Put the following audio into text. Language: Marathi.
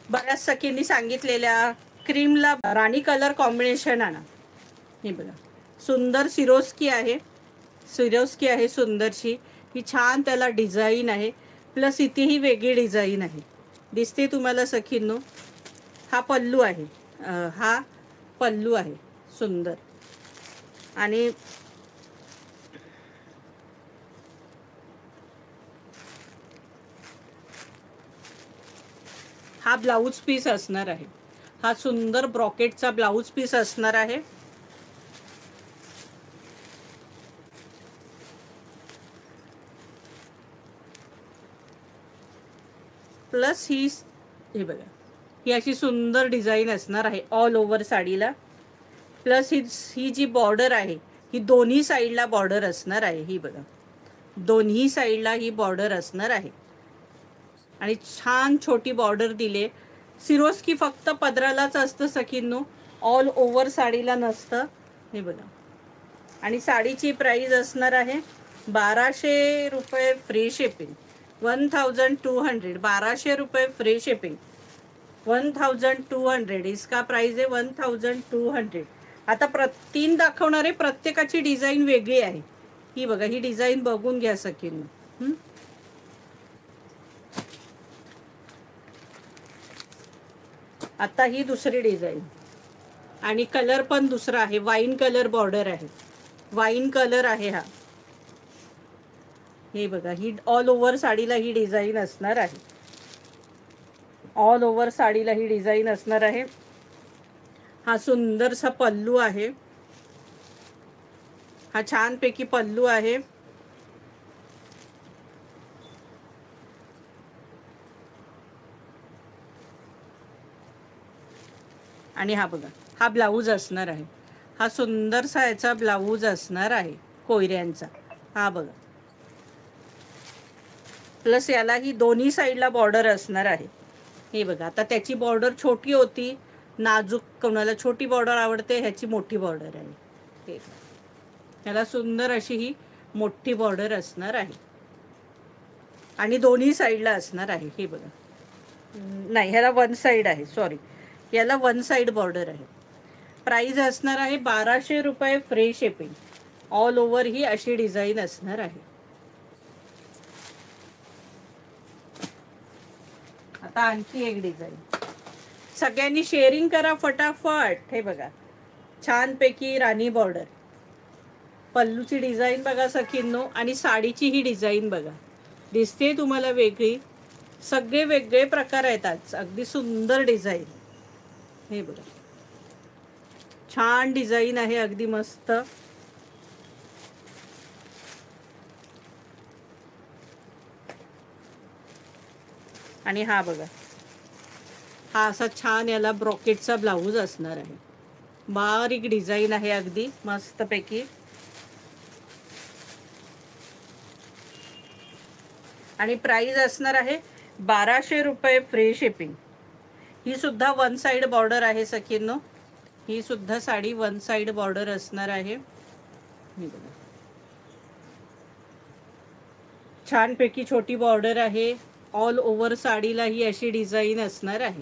बऱ्याच सखींनी सांगितलेल्या क्रीमला राणी कलर कॉम्बिनेशन आणा. हे बघा, सुंदर सिरोस्की आहे, सिरोस्की आहे सुंदरशी. ही छान त्याला डिझाईन आहे, प्लस इथे ही वेगळी डिझाईन आहे, दिसते तुम्हाला सखींनो. हा पल्लू आहे, हा पल्लू आहे सुंदर. आणि हा ब्लाऊज पीस असणार आहे. हा सुंदर ब्रॉकेटचा ब्लाऊज पीस असणार आहे. प्लस हे बघा, ही अशी सुंदर डिझाईन असणार आहे ऑल ओव्हर साडीला. प्लस ही जी बॉर्डर आहे, ही दोन्ही साईडला बॉर्डर असणार आहे. ही बघा, दोन्ही साईडला ही बॉर्डर असणार आहे. आणि छान छोटी बॉर्डर दिले. सिरोस्की फक्त पदरालाच असतं सखींनो, ऑल ओव्हर साडीला नसतं. हे बघा, आणि साडीची प्राइस असणार आहे 1200 रुपये फ्री शिपिंग. 1200, 1200 रुपये फ्री शिपिंग. 1200 इसका प्राइस आहे 1200. आता 3 दाखवणारे प्रत्येकाची डिझाईन वेगळी आहे. ही बघा, ही डिझाईन बघून घ्या सखींनो. आता ही दुसरी डिझाईन, आणि कलर पण दुसरा आहे, वाईन कलर बॉर्डर आहे, वाईन कलर आहे हा. हे बघा, ही ऑल ओव्हर साडीला ही डिझाईन असणार आहे, ऑल ओव्हर साडीला ही डिझाईन असणार आहे. हा सुंदरसा पल्लू आहे, हा छानपैकी पल्लू आहे. आणि हा बघा, हा ब्लाऊज असणार आहे. हा सुंदरसा याचा ब्लाऊज असणार आहे कोयऱ्यांचा. हा बघा, प्लस याला ही दोन्ही साईडला बॉर्डर असणार आहे. हे बघा, आता त्याची बॉर्डर छोटी होती, नाजूक कोणाला छोटी बॉर्डर आवडते, ह्याची मोठी बॉर्डर आहे. हे ह्याला सुंदर अशी ही मोठी बॉर्डर असणार आहे, आणि दोन्ही साईडला असणार आहे. हे बघा, नाही, ह्याला वन साईड आहे, सॉरी, याला वन साईड बॉर्डर आहे. प्राइस असणार आहे 1200 रुपये फ्री शिपिंग. ऑल ओव्हर ही अशी डिझाईन असणार आहे. आता आणखी एक डिझाईन, सगळ्यांनी शेअरिंग करा फटाफट. हे बघा, छानपैकी राणी बॉर्डर, पल्लूची डिझाईन बघा सखींनो, आणि साडीची ही डिझाईन बघा, दिसते तुम्हाला वेगळी. सगळे वेगळे प्रकार आहेत आज, अगदी सुंदर डिझाईन. हे बघा, छान डिझाईन आहे, अगदी मस्त. आणि हा बघा, हा असा छान याला ब्रॉकेटचा ब्लाऊज असणार आहे. बारीक डिझाईन आहे, अगदी मस्तपैकी. आणि प्राइस असणार आहे 1200 रुपये फ्री शिपिंग. ही सुद्धा वन साइड बॉर्डर आहे सखींनो, ही सुद्धा साडी वन साइड बॉर्डर असणार आहे. छानपैकी छोटी बॉर्डर आहे, ऑल ओव्हर साडीला ही अशी डिझाईन असणार आहे.